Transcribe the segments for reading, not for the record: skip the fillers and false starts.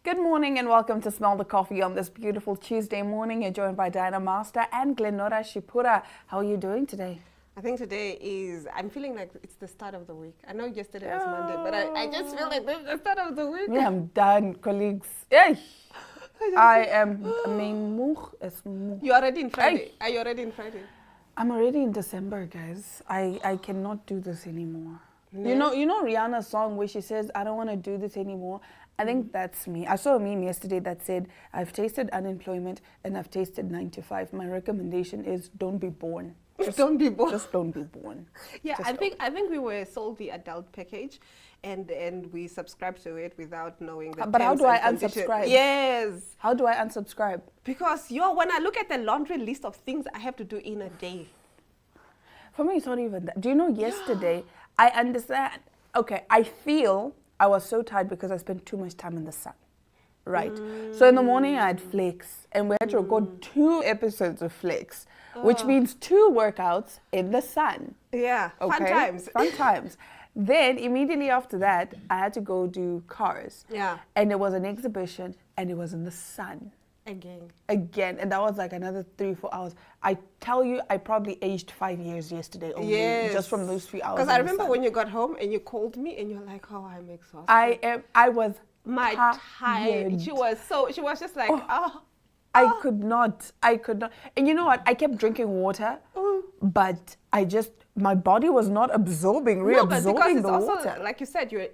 Good morning and welcome to Smell the Coffee on this beautiful Tuesday morning. You're joined by Diana Master and Glenora Shipura. How are you doing today? I think today I'm feeling like it's the start of the week. I know yesterday was Monday, but I just feel like this is the start of the week. Yeah, I'm done, colleagues. Hey, I am, You're already in Friday. Are you already in Friday? I'm already in December, guys. I cannot do this anymore. No. You know Rihanna's song where she says, I don't want to do this anymore. I think that's me. I saw a meme yesterday that said, I've tasted unemployment and I've tasted 9 to 5. My recommendation is don't be born. Just don't be born. Just don't be born. Yeah, Just I think we were sold the adult package and we subscribed to it without knowing the But how terms do I and conditions. unsubscribe? Yes. How do I unsubscribe? Because when I look at the laundry list of things I have to do in a day. For me, it's not even that. Do you know, yesterday, I understand. Okay, I feel I was so tired because I spent too much time in the sun. Right. So in the morning, I had Flex, and we had to record 2 episodes of Flex, which means 2 workouts in the sun. Yeah, Okay? fun times. Fun times. Then immediately after that, I had to go do cars. Yeah. And it was an exhibition, and it was in the sun. Again, and that was like another 3-4 hours. I tell you, I probably aged 5 years yesterday only, just from those few hours. Because I remember when you got home and you called me and you're like, "Oh, I'm exhausted." I was tired. She was just like, I could not. And you know what? I kept drinking water, but my body was not reabsorbing because it's the also, water. like you said, you're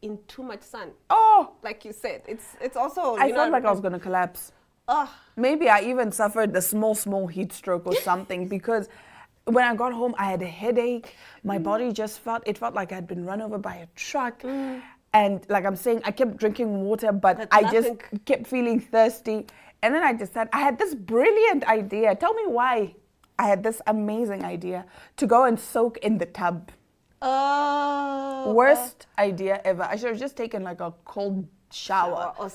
in too much sun. Oh, Like you said, it's also. I felt like I was gonna collapse. Maybe I even suffered a small heat stroke or something because when I got home, I had a headache. My body just felt like I had been run over by a truck. And like I'm saying, I kept drinking water, but I just kept feeling thirsty. And then I decided, I had this brilliant idea. Tell me why I had this amazing idea to go and soak in the tub. Worst idea ever. I should have just taken like a cold shower or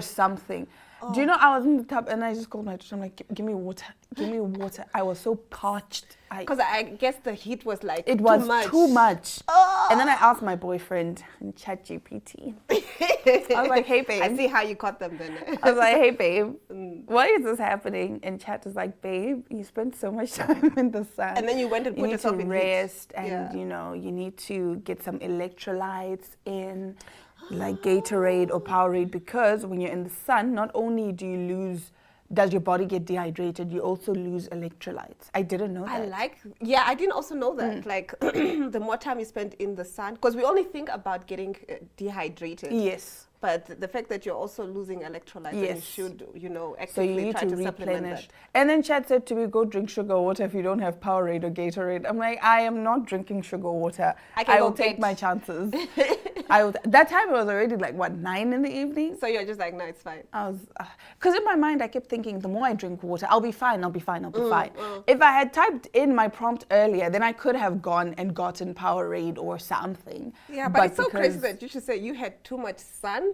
something. Do you know, I was in the tub and I just called my daughter. I'm like, give me water. I was so parched. Because I guess the heat was like it was too much. Oh. And then I asked my boyfriend in ChatGPT. I was like, hey babe. I see how you caught them then. I was like, hey babe, why is this happening? And Chat was like, babe, you spent so much time in the sun. And then you went and put yourself in heat. You need to rest and you need to get some electrolytes in, like Gatorade or Powerade, because when you're in the sun, not only does your body get dehydrated, you also lose electrolytes. I didn't know that. I didn't also know that. Like, the more time you spend in the sun, because we only think about getting dehydrated. Yes. But the fact that you're also losing electrolytes, and you should, actively so you need try to replenish. supplement that. And then Chad said to me, go drink sugar water if you don't have Powerade or Gatorade. I'm like, I am not drinking sugar water. I will take my chances. That time it was already like, 9 in the evening? So you're just like, no, it's fine. I was, because in my mind I kept thinking, the more I drink water, I'll be fine. If I had typed in my prompt earlier, then I could have gone and gotten Powerade or something. Yeah, but it's so crazy that you should say you had too much sun.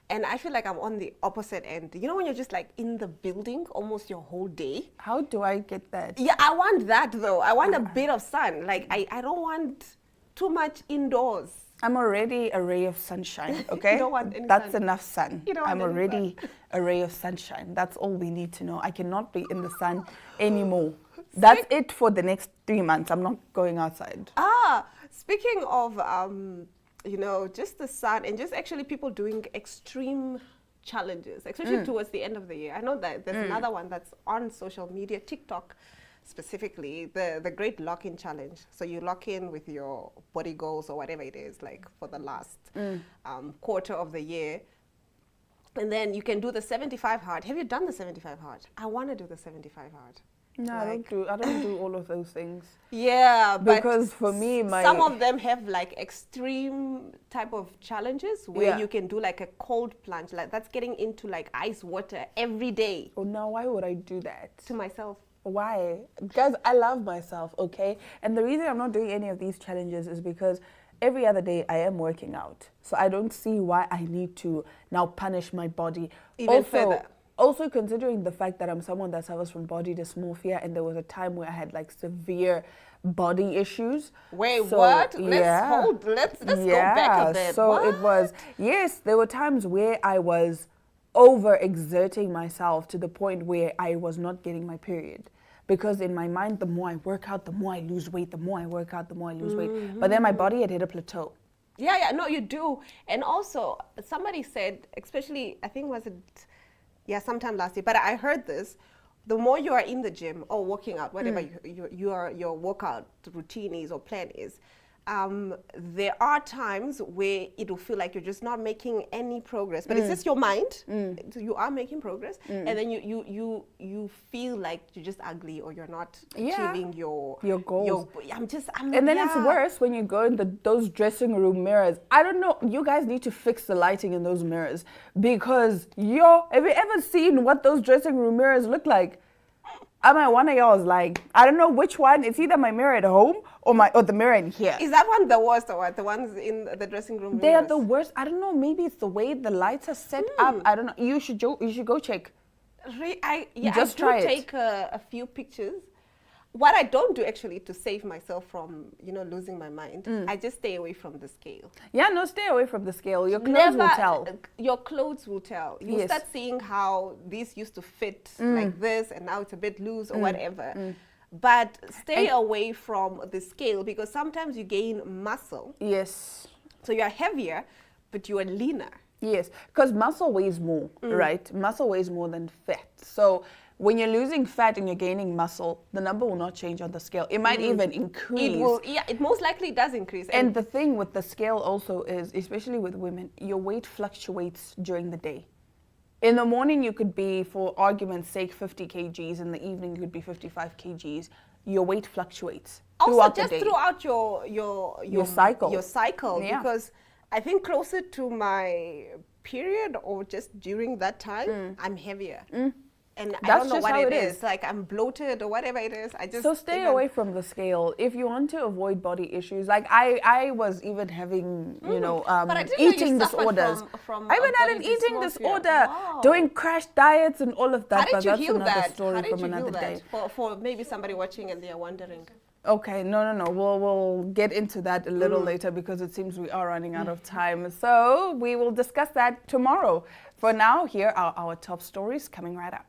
And I feel like I'm on the opposite end. You know when you're just like in the building almost your whole day? How do I get that? Yeah, I want that though. I want a bit of sun. Like I don't want too much indoors. I'm already a ray of sunshine, okay? You don't want any That's sun. enough sun. You don't want I'm any already a ray of sunshine. That's all we need to know. I cannot be in the sun anymore. That's it for the next 3 months. I'm not going outside. Speaking of just the sun and just actually people doing extreme challenges, especially towards the end of the year. I know that there's another one that's on social media, TikTok specifically, the Great Lock-In Challenge. So you lock in with your body goals or whatever it is, like for the last quarter of the year. And then you can do the 75 hard. Have you done the 75 hard? I want to do the 75 hard. No, I don't do all of those things. Yeah, because for me, some of them have like extreme type of challenges where you can do like a cold plunge, like that's getting into like ice water every day. Oh no, why would I do that? To myself. Why? Because I love myself, okay? And the reason I'm not doing any of these challenges is because every other day I am working out. So I don't see why I need to now punish my body. Even further. Also considering the fact that I'm someone that suffers from body dysmorphia, and there was a time where I had like severe body issues. Wait, what? Let's go back a bit. So what? it was, yes, there were times where I was overexerting myself to the point where I was not getting my period. Because in my mind, the more I work out, the more I lose weight. The more I work out, the more I lose weight. But then my body had hit a plateau. Yeah, no, you do. And also, somebody said, especially, I think was it, sometime last year, but I heard this, the more you are in the gym or working out, whatever your workout routine is or plan is, there are times where it will feel like you're just not making any progress, but it's just your mind. So you are making progress, and then you feel like you're just ugly or you're not achieving your goals. And then it's worse when you go in those dressing room mirrors. I don't know. You guys need to fix the lighting in those mirrors, because have you ever seen what those dressing room mirrors look like? I mean, one of y'all is like, I don't know which one. It's either my mirror at home or the mirror in here. Is that one the worst or what? The ones in the dressing room mirrors? They are the worst. I don't know. Maybe it's the way the lights are set up. I don't know. You should go check. I take a few pictures. What I don't do actually to save myself from, losing my mind, I just stay away from the scale. Yeah, no, stay away from the scale. Your clothes will tell. Your clothes will tell. You start seeing how these used to fit like this and now it's a bit loose or whatever. But stay away from the scale, because sometimes you gain muscle. Yes. So you are heavier, but you are leaner. Yes, because muscle weighs more, right? Muscle weighs more than fat. So when you're losing fat and you're gaining muscle, the number will not change on the scale. It might even increase. It will, it most likely does increase. And the thing with the scale also is, especially with women, your weight fluctuates during the day. In the morning, you could be, for argument's sake, 50 kgs. In the evening, you could be 55 kgs. Your weight fluctuates throughout the day. Throughout your cycle. Your cycle, because I think closer to my period or just during that time, I'm heavier. And I don't know what it is. Like I'm bloated or whatever it is. So stay away from the scale if you want to avoid body issues. Like I was even having, eating disorders. I even had an eating disorder, doing crash diets and all of that. How did you heal another that? story How did from you another heal day. that? For maybe somebody watching and they are wondering. Okay, no. We'll get into that a little later, because it seems we are running out of time. So we will discuss that tomorrow. For now, here are our top stories coming right up.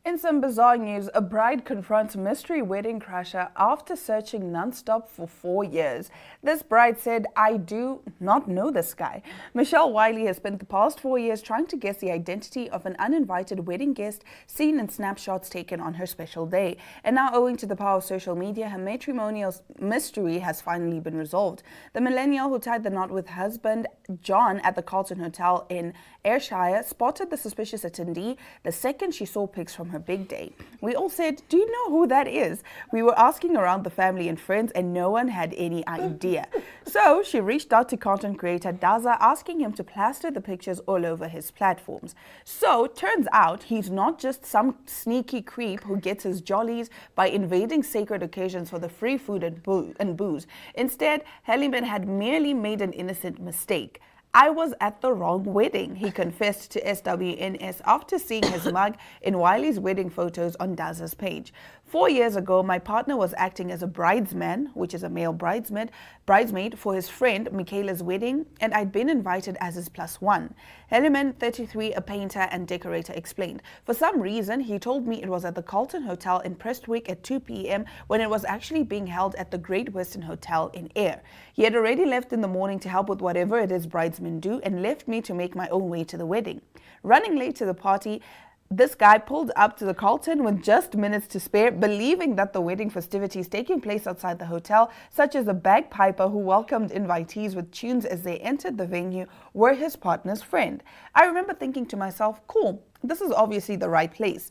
In some bizarre news, a bride confronts mystery wedding crasher after searching non-stop for 4 years. This bride said, "I do not know this guy." Michelle Wiley has spent the past 4 years trying to guess the identity of an uninvited wedding guest seen in snapshots taken on her special day. And now, owing to the power of social media, her matrimonial mystery has finally been resolved. The millennial who tied the knot with husband John at the Carlton Hotel in Ayrshire spotted the suspicious attendee the second she saw pics from her big day. We all said, "Do you know who that is?" We were asking around the family and friends, and no one had any idea. So she reached out to content creator Daza, asking him to plaster the pictures all over his platforms. So turns out he's not just some sneaky creep who gets his jollies by invading sacred occasions for the free food and booze. Instead, Heliman had merely made an innocent mistake. "I was at the wrong wedding," he confessed to SWNS after seeing his mug in Wiley's wedding photos on Daza's page. 4 years ago, my partner was acting as a bridesman, which is a male bridesmaid, for his friend Michaela's wedding, and I'd been invited as his +1. Heliman, 33, a painter and decorator, explained. "For some reason, he told me it was at the Carlton Hotel in Prestwick at 2 p.m. when it was actually being held at the Great Western Hotel in Ayr. He had already left in the morning to help with whatever it is bridesmen do and left me to make my own way to the wedding. Running late to the party, this guy pulled up to the Carlton with just minutes to spare, believing that the wedding festivities taking place outside the hotel, such as a bagpiper who welcomed invitees with tunes as they entered the venue, were his partner's friend. I remember thinking to myself, cool, this is obviously the right place."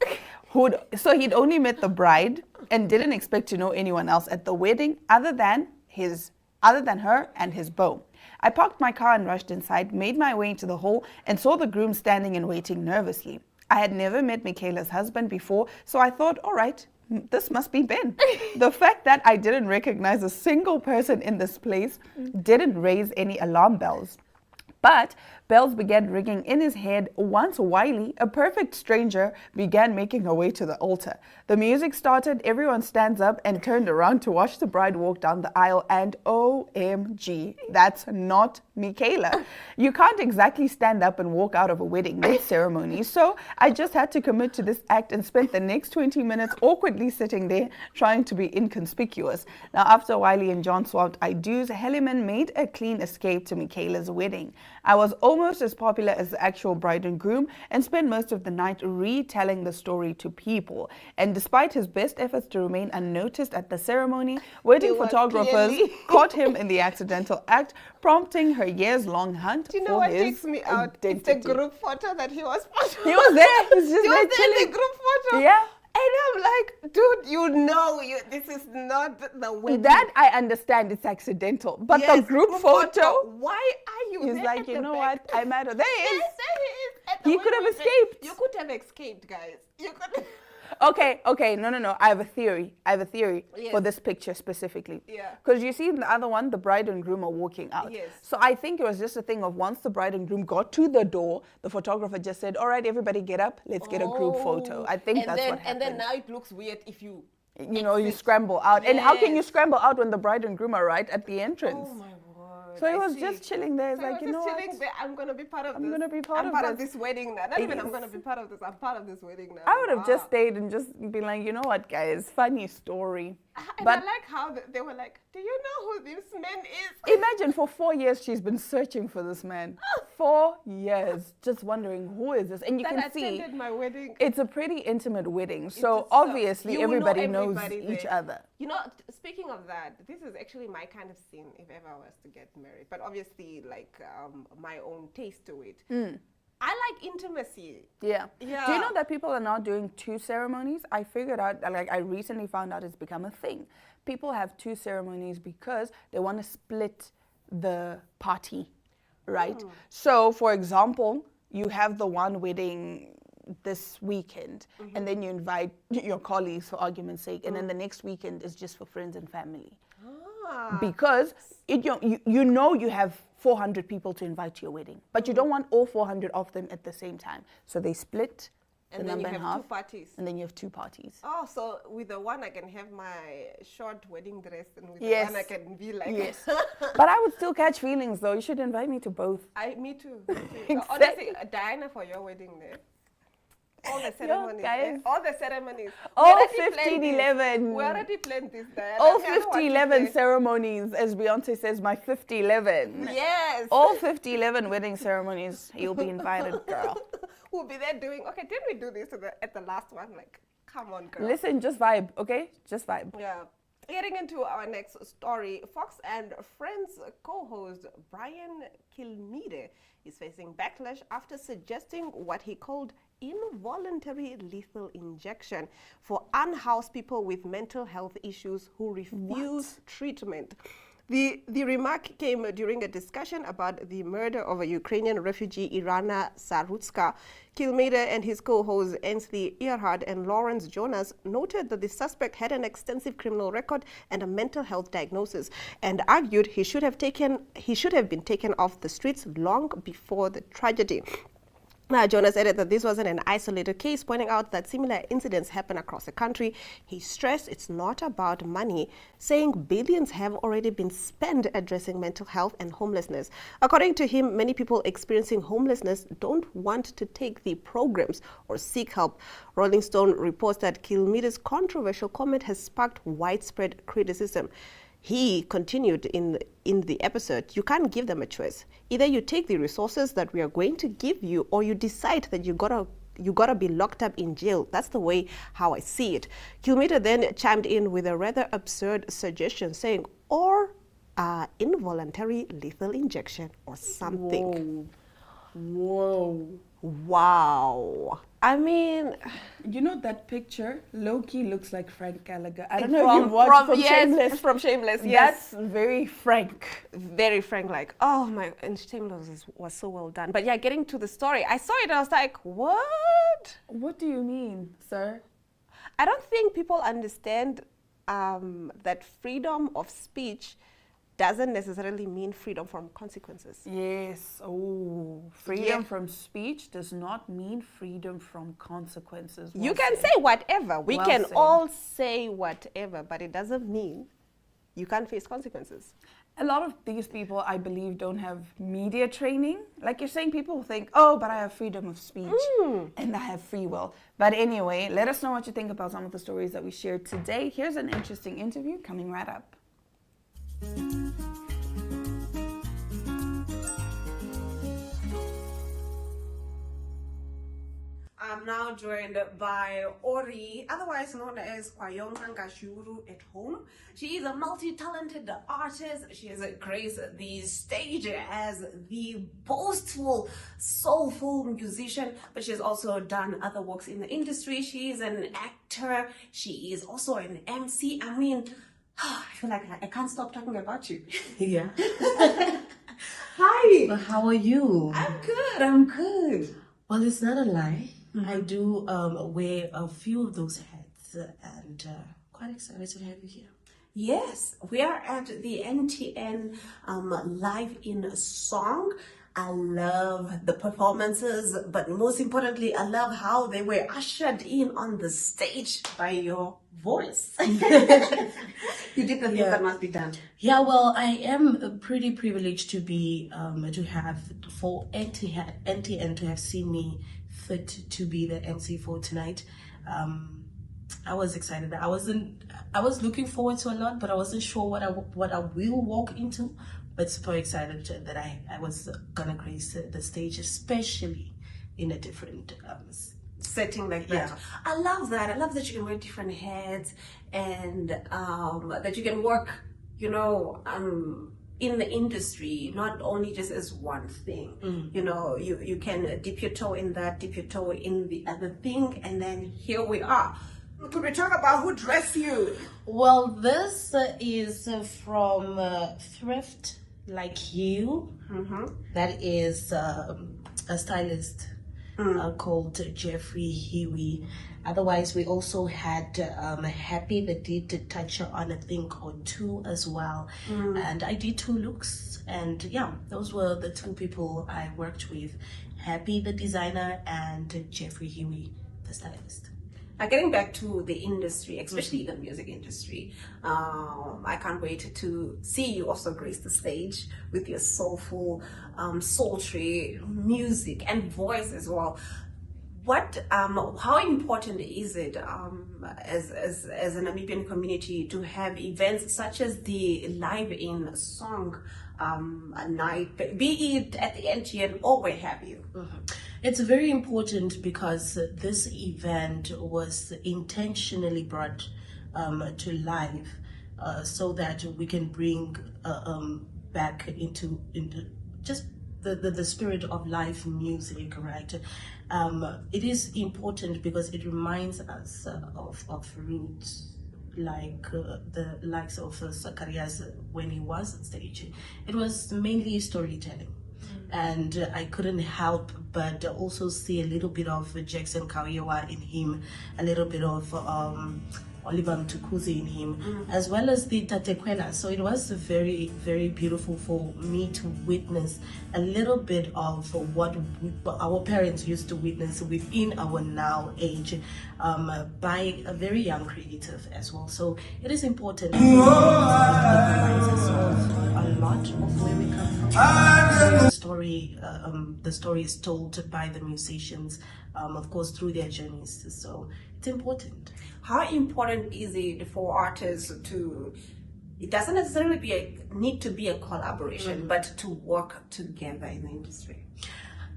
So he'd only met the bride and didn't expect to know anyone else at the wedding other than his other than her and his beau. I parked my car and rushed inside, made my way into the hall, and saw the groom standing and waiting nervously. I had never met Michaela's husband before, so I thought, all right, this must be Ben. The fact that I didn't recognize a single person in this place didn't raise any alarm bells. But bells began ringing in his head once Wiley, a perfect stranger, began making her way to the altar. The music started, everyone stands up and turned around to watch the bride walk down the aisle, and OMG, that's not Michaela. You can't exactly stand up and walk out of a wedding ceremony, so I just had to commit to this act and spent the next 20 minutes awkwardly sitting there trying to be inconspicuous. Now, after Wiley and John swapped I-dos, Helliman made a clean escape to Michaela's wedding. I was almost as popular as the actual bride and groom and spent most of the night retelling the story to people. And despite his best efforts to remain unnoticed at the ceremony, wedding photographers caught him in the accidental act, prompting her years-long hunt Do you know for what his takes me out? identity. It's the group photo that he was He was there. He's just He there was there in chilling. the group photo. Yeah. And I'm like, dude, this is not the wedding. That I understand, it's accidental. But Yes, the group photo, Why are you he's there like, at you the know back? what? I matter. There he is. Yes, there he is. At the He could have wedding. escaped. You could have escaped, guys. You could. Okay, no. I have a theory. Yes. For this picture specifically. Yeah. Because you see in the other one, the bride and groom are walking out. Yes. So I think it was just a thing of once the bride and groom got to the door, the photographer just said, all right, everybody get up. Let's get a group photo. I think that's what happened. And then now it looks weird if you... you scramble out. And how can you Yes. scramble out when the bride and groom are right at the entrance? Oh my word. So he I was see. just chilling there. It's So I like, was you know just what? chilling there. I'm gonna be part of this. I'm gonna be part I'm of part of this. this wedding now. Not even I'm Yes. gonna be part of this. I'm part of this wedding now. I would have just Wow. stayed and just been like, you know what, guys, funny story. And But I like how they were like, do you know who this man is? imagine for 4 years she's been searching for this man. 4 years, just wondering who is this. And you That can see attended my wedding. it's a pretty intimate wedding. So It's obviously you will know everybody knows everybody each there. other. You know, speaking of that, this is actually my kind of scene if ever I was to get married. But obviously, like my own taste to it. I like intimacy. Yeah. Yeah. Do you know that people are now doing 2 ceremonies? I figured out, like I recently found out it's become a thing. People have 2 ceremonies because they want to split the party, right? So, for example, you have the one wedding this weekend, and then you invite your colleagues for argument's sake, and then the next weekend is just for friends and family. Because you know you have 400 people to invite to your wedding, but you don't want all 400 of them at the same time. So they split the And then you number in have half, 2 parties. and then you have 2 parties. Oh, so with the one I can have my short wedding dress, and with Yes. the one I can be like, Yes. But I would still catch feelings though. You should invite me to both. me too. Me too. Exactly. Honestly, Diana, for your wedding there. All the ceremonies. guys. All the ceremonies. All We already planned 15, this. 11. We already planned this, Diana. All I don't want 50, to 11 play. ceremonies, as Beyonce says, my 50, 11. Yes. All 50, 11 wedding ceremonies, you'll be invited, girl. We'll be there doing, okay, didn't we do this at the last one? Like, come on, girl. Listen, just vibe, okay? Just vibe. Yeah. Getting into our next story, Fox and Friends co-host Brian Kilmeade is facing backlash after suggesting what he called involuntary lethal injection for unhoused people with mental health issues who refuse treatment. The remark came during a discussion about the murder of a Ukrainian refugee, Irana Sarutska. Kilmeade and his co-hosts Ainsley Earhart and Lawrence Jonas noted that the suspect had an extensive criminal record and a mental health diagnosis, and argued he should have been taken off the streets long before the tragedy. Now, Jonas added that this wasn't an isolated case, pointing out that similar incidents happen across the country. He stressed it's not about money, saying billions have already been spent addressing mental health and homelessness. According to him, many people experiencing homelessness don't want to take the programs or seek help. Rolling Stone reports that Kilmeade's controversial comment has sparked widespread criticism. He continued in the episode, you can't give them a choice. Either you take the resources that we are going to give you, or you decide that you gotta be locked up in jail. That's the way how I see it. Kilmeade then chimed in with a rather absurd suggestion, saying, or involuntary lethal injection or something. Whoa. Whoa. Wow. I mean, You know that picture? Loki looks like Frank Gallagher. I don't know if you've watched from yes, Shameless. from Shameless, yes. That's very Frank. Very frank, like, oh my, and Shameless was so well done. But yeah, getting to the story, I saw it and I was like, what? What do you mean, sir? I don't think people understand that freedom of speech doesn't necessarily mean freedom from consequences. Yes. Oh, freedom Yeah. from speech does not mean freedom from consequences. You Well can said. say whatever. We Well can said. all say whatever, but it doesn't mean you can't face consequences. A lot of these people, I believe, don't have media training. Like you're saying, people think, oh, but I have freedom of speech and I have free will. But anyway, let us know what you think about some of the stories that we shared today. Here's an interesting interview coming right up. I'm now joined by Ori, otherwise known as Kwayonga Ngashuru at home. She is a multi-talented artist. She has graced the stage as the boastful, soulful musician, but she's also done other works in the industry. She is an actor. She is also an MC. I mean, I feel like I can't stop talking about you. Yeah. Hi. Well, how are you? I'm good. Well, it's not a lie. I do wear a few of those hats and quite excited to have you here. Yes, we are at the NTN Live in Song. I love the performances, but most importantly, I love how they were ushered in on the stage by your voice. You did the thing that must be done. Yeah, well, I am pretty privileged to be to have for NTN to have seen me fit to be the MC for tonight. I was excited. I was looking forward to a lot, but I wasn't sure what I will walk into. But super excited that I was gonna grace the stage, especially in a different Setting like that. Yeah. I love that. I love that you can wear different hats and that you can work, in the industry, not only just as one thing. You can dip your toe in that, dip your toe in the other thing, and then here we are. Could we talk about who dressed you? Well, this is from Thrift Like You. That is a stylist called Jeffrey Huey. Otherwise, we also had Happy that did touch on a thing or two as well. And I did 2 looks. And yeah, those were the 2 people I worked with. Happy, the designer, and Jeffrey Huey, the stylist. Now, getting back to the industry, especially the music industry, I can't wait to see you also grace the stage with your soulful, sultry music and voice as well. How important is it as a Namibian community to have events such as the Live in Song night, be it at the NTN or where have you? It's very important because this event was intentionally brought to life so that we can bring back into just the spirit of live music, right? It is important because it reminds us of roots, like the likes of Zacharias when he was on stage. It was mainly storytelling. And I couldn't help but also see a little bit of Jackson Kawiwa in him, a little bit of Oliver Mtukuzi in him, as well as the Tatekwela. So it was very, very beautiful for me to witness a little bit of what our parents used to witness within our now age by a very young creative as well. So it is important. It reminds us of a lot of where we come from. The story is told by the musicians, of course, through their journeys. So it's important. How important is it for artists to, it doesn't necessarily need to be a collaboration, but to work together in the industry?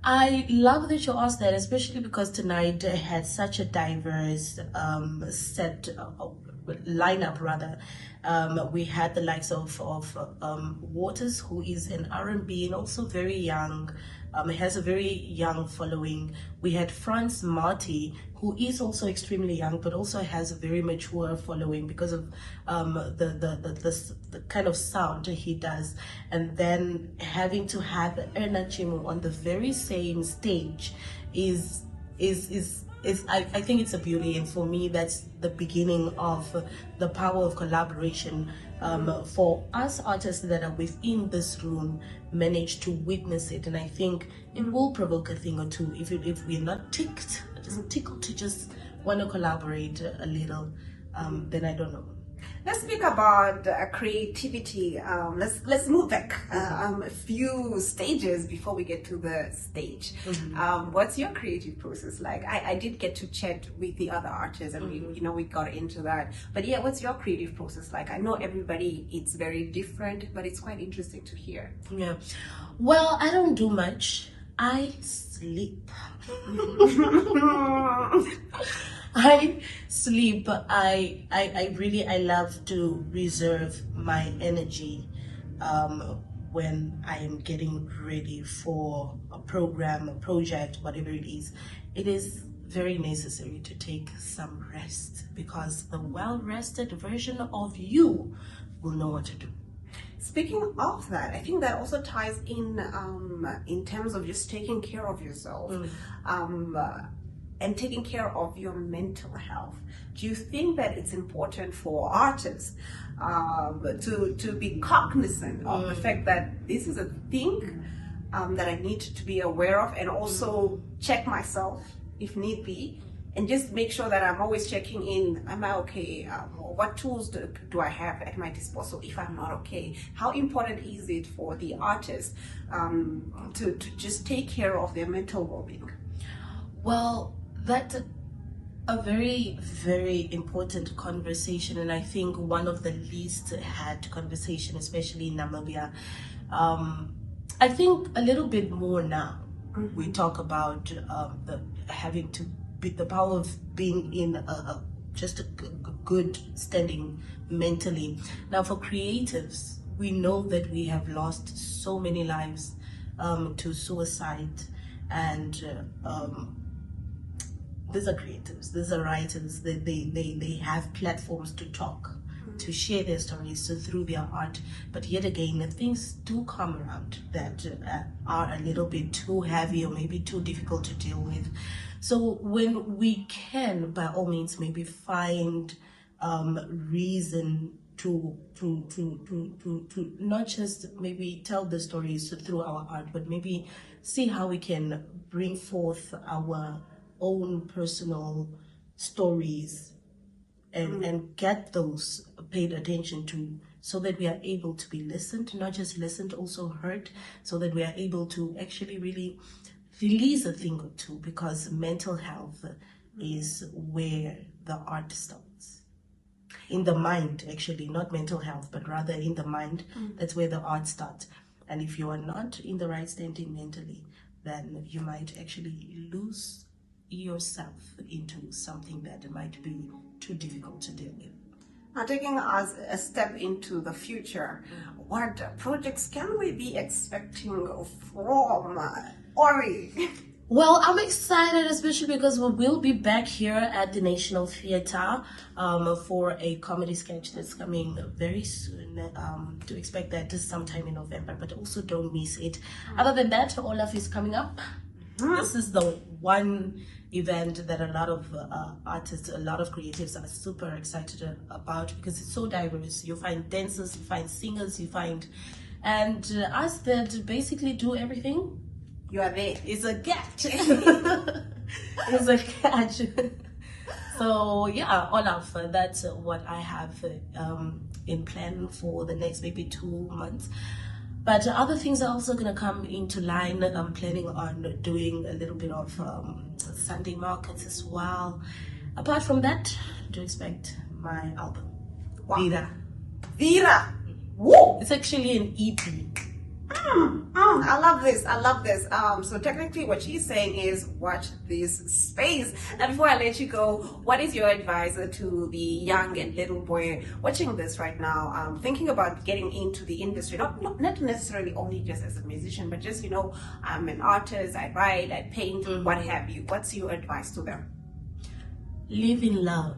I love that you asked that, especially because tonight had such a diverse lineup rather. We had the likes of Waters, who is an R&B and also very young has a very young following. We had Franz Marty, who is also extremely young, but also has a very mature following because of the kind of sound he does. And then having to have Erna Chimu on the very same stage is I think it's a beauty, and for me that's the beginning of the power of collaboration. For us artists that are within this room manage to witness it, and I think it will provoke a thing or two if we're not tickled to just want to collaborate a little, then I don't know. Let's speak about creativity. Let's move back a few stages before we get to the stage. What's your creative process like? I did get to chat with the other artists, and we got into that. But yeah, what's your creative process like? I know everybody, it's very different, but it's quite interesting to hear. Yeah. Well, I don't do much. I sleep. I sleep. I love to reserve my energy when I am getting ready for a program, a project, whatever it is. It is very necessary to take some rest, because the well-rested version of you will know what to do. Speaking of that, I think that also ties in terms of just taking care of yourself. And taking care of your mental health. Do you think that it's important for artists to be cognizant of the fact that this is a thing that I need to be aware of, and also check myself if need be, and just make sure that I'm always checking in, am I okay? What tools do I have at my disposal if I'm not okay? How important is it for the artist to just take care of their mental well-being? Well, that's a very, very important conversation, and I think one of the least had conversation, especially in Namibia. I think a little bit more now. We talk about the power of being in just a good standing mentally. Now, for creatives, we know that we have lost so many lives to suicide, and these are creatives, these are writers. They have platforms to talk, to share their stories through their art. But yet again, things do come around that are a little bit too heavy or maybe too difficult to deal with. So when we can, by all means, maybe find reason to not just maybe tell the stories through our art, but maybe see how we can bring forth our own personal stories and get those paid attention to, so that we are able to be listened, not just listened, also heard, so that we are able to actually really release a thing or two, because mental health is where the art starts. In the mind, actually, not mental health, but rather in the mind. That's where the art starts. And if you are not in the right standing mentally, then you might actually lose yourself into something that might be too difficult to deal with. Now, taking us a step into the future, what projects can we be expecting from Ori? Well, I'm excited, especially because we will be back here at the National Theatre for a comedy sketch that's coming very soon. To expect that sometime in November, but also don't miss it. Other than that, Olaf is coming up. This is the one event that a lot of artists, a lot of creatives are super excited about, because it's so diverse. You find dancers, you find singers, and us that basically do everything. You are there. It's a catch. It's a catch. So yeah, Olaf, that's what I have in plan for the next maybe 2 months. But other things are also going to come into line. I'm planning on doing a little bit of Sunday markets as well. Apart from that, do expect my album. Wow. Vira. Vira! Woo! It's actually an EP. I love this. I love this. So technically what she's saying is watch this space. Now before I let you go, what is your advice to the young and little boy watching this right now, thinking about getting into the industry, not necessarily only just as a musician, but just, I'm an artist, I write, I paint, what have you. What's your advice to them? Live in love.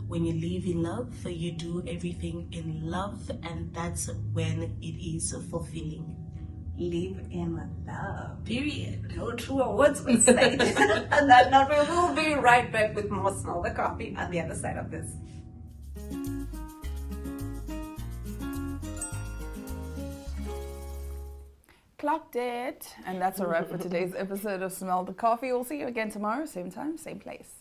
When you live in love, you do everything in love, and that's when it is fulfilling. Live in love. Period. No truer words were said. And that note, we will be right back with more Smell the Coffee on the other side of this. Clocked it. And that's a wrap for today's episode of Smell the Coffee. We'll see you again tomorrow, same time, same place.